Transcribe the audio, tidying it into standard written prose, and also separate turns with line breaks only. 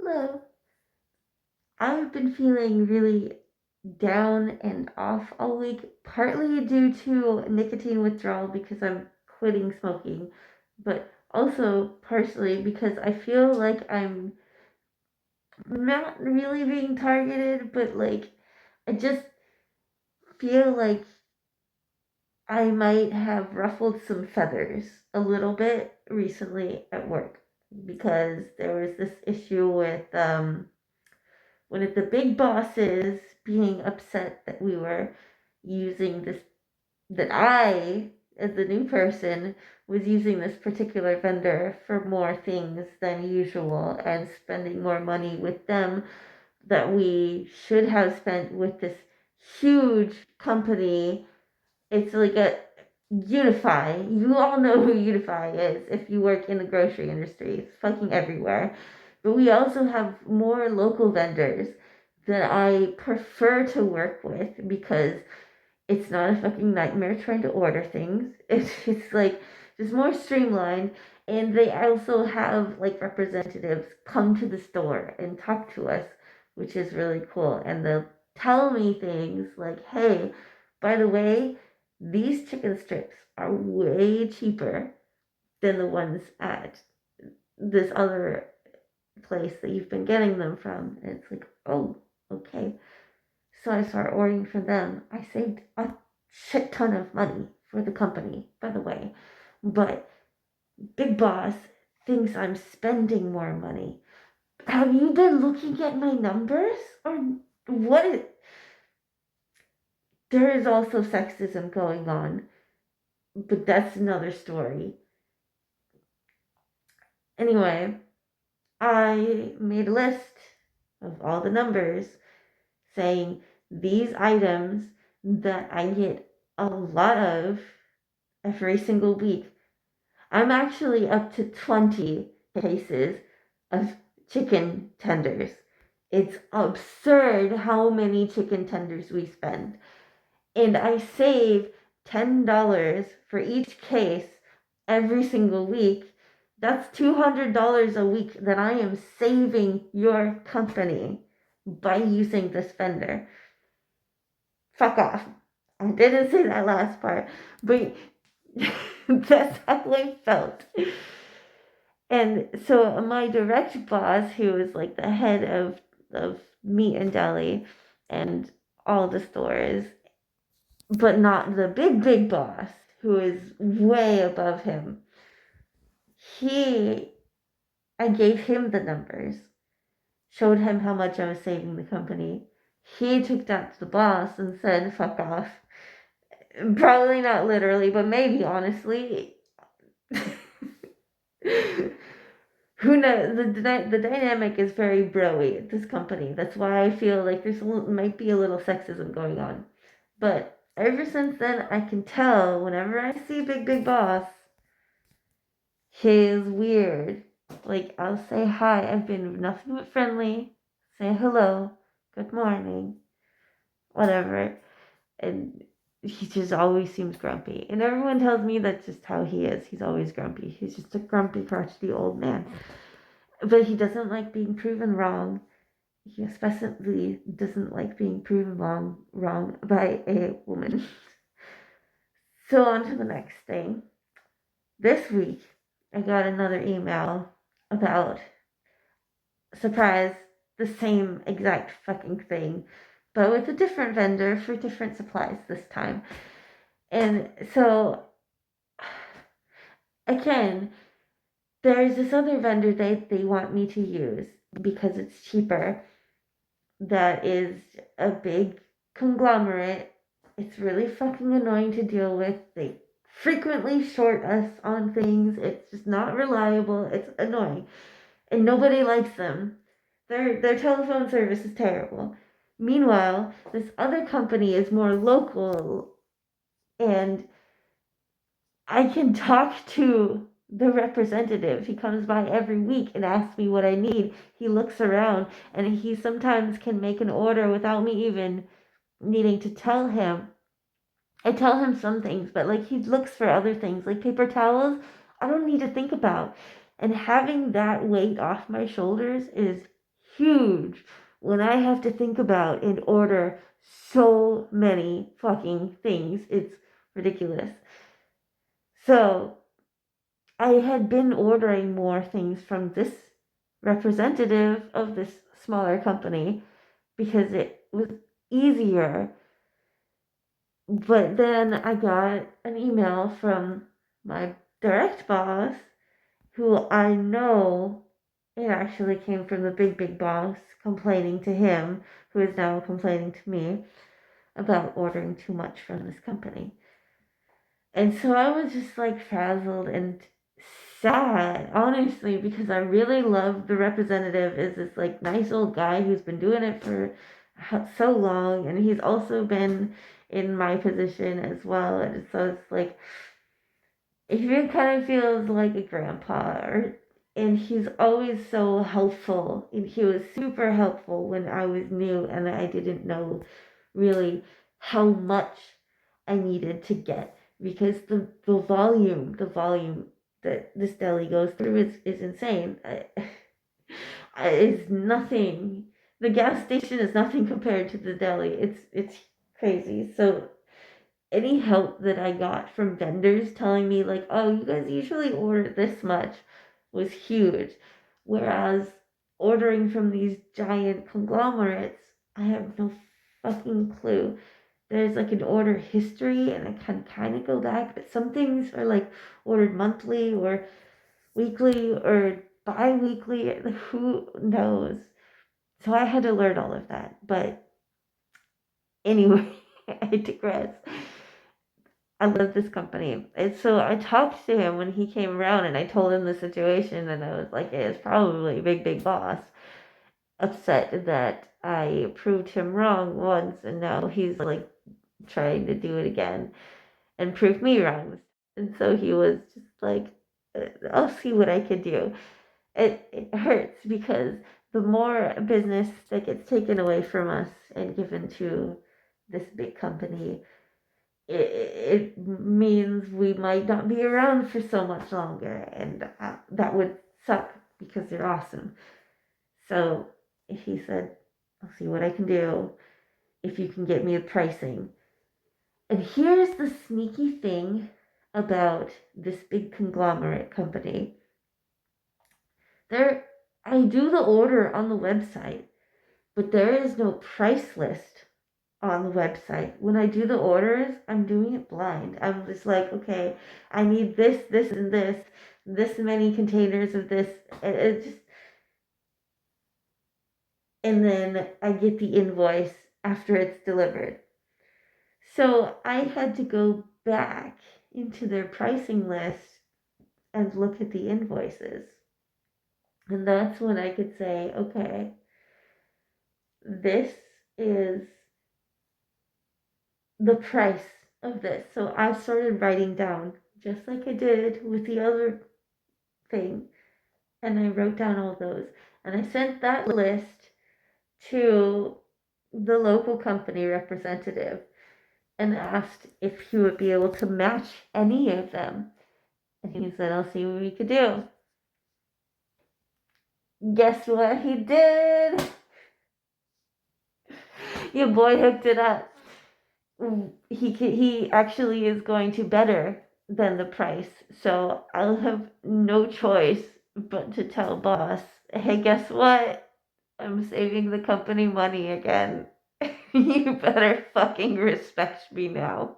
Hello. I've been feeling really down and off all week, partly due to nicotine withdrawal because I'm quitting smoking, but also partially because I feel like I'm not really being targeted, but like I just feel like I might have ruffled some feathers a little bit recently at work because there was this issue with one of the big bosses being upset that we were using this, that I, as the new person, was using this particular vendor for more things than usual and spending more money with them that we should have spent with this huge company. It's like a Unify. You all know who Unify is if you work in the grocery industry. It's fucking everywhere. But we also have more local vendors that I prefer to work with because it's not a fucking nightmare trying to order things. It's like just more streamlined. And they also have like representatives come to the store and talk to us, which is really cool. And they'll tell me things like, hey, by the way, these chicken strips are way cheaper than the ones at this other place that you've been getting them from. And it's like, oh, okay. So I started ordering from them. I saved a shit ton of money for the company, by the way. But Big Boss thinks I'm spending more money. Have you been looking at my numbers? Or what is. There is also sexism going on, but that's another story. Anyway, I made a list of all the numbers saying these items that I get a lot of every single week. I'm actually up to 20 cases of chicken tenders. It's absurd how many chicken tenders we spend. And I save $10 for each case every single week. That's $200 a week that I am saving your company by using this vendor. Fuck off. I didn't say that last part, but that's how I felt. And so my direct boss, who is like the head of meat and deli and all the stores, but not the big boss, who is way above him, he I gave him the numbers, showed him how much I was saving the company. He took that to the boss and said, fuck off. Probably not literally, but maybe honestly. Who knows? The dynamic is very broy at this company. That's why I feel like there's might be a little sexism going on. But ever since then, I can tell whenever I see Big Boss, he's weird. Like, I'll say hi. I've been nothing but friendly. Say hello. Good morning. Whatever. And he just always seems grumpy. And everyone tells me that's just how he is. He's always grumpy. He's just a grumpy, crotchety old man. But he doesn't like being proven wrong. He especially doesn't like being proven wrong by a woman. So on to the next thing. This week, I got another email about, surprise, the same exact fucking thing, but with a different vendor for different supplies this time. And so, again, there's this other vendor they want me to use because it's cheaper. That is a big conglomerate. It's really fucking annoying to deal with. They frequently short us on things. It's just not reliable. It's annoying. And nobody likes them. Their telephone service is terrible. Meanwhile, this other company is more local, and I can talk to the representative. He comes by every week and asks me what I need. He looks around, and he sometimes can make an order without me even needing to tell him. I tell him some things, but like he looks for other things, like paper towels, I don't need to think about. And having that weight off my shoulders is huge when I have to think about and order so many fucking things. It's ridiculous. So I had been ordering more things from this representative of this smaller company because it was easier. But then I got an email from my direct boss, who I know it actually came from the big boss complaining to him, who is now complaining to me about ordering too much from this company. And so I was just like frazzled and sad, honestly, because I really love the representative is this like nice old guy who's been doing it for so long, and he's also been in my position as well. And so it's like he kind of feels like a grandpa, and he's always so helpful. And he was super helpful when I was new and I didn't know really how much I needed to get, because the volume that this deli goes through is insane. Is nothing. The gas station is nothing compared to the deli. It's crazy. So any help that I got from vendors telling me like, oh, you guys usually order this much, was huge. Whereas ordering from these giant conglomerates, I have no fucking clue. There's like an order history and I can kind of go back, but some things are like ordered monthly or weekly or bi-weekly. Who knows? So I had to learn all of that. But anyway, I digress. I love this company. And so I talked to him when he came around and I told him the situation, and I was like, hey, it's probably big boss upset that I proved him wrong once and now he's like trying to do it again and prove me wrong. And so he was just like, I'll see what I can do. It hurts because the more business that gets taken away from us and given to this big company, it means we might not be around for so much longer, and that would suck because they're awesome. So he said, I'll see what I can do if you can get me the pricing. And here's the sneaky thing about this big conglomerate company. There, I do the order on the website, but there is no price list on the website. When I do the orders, I'm doing it blind. I'm just like, okay, I need this, and this many containers of this. It just, and then I get the invoice after it's delivered. So I had to go back into their pricing list and look at the invoices. And that's when I could say, okay, this is the price of this. So I started writing down, just like I did with the other thing, and I wrote down all those. And I sent that list to the local company representative and asked if he would be able to match any of them. And he said, I'll see what we could do. Guess what he did? Your boy hooked it up. He actually is going to better than the price, so I'll have no choice but to tell boss, hey, guess what? I'm saving the company money again. You better fucking respect me now.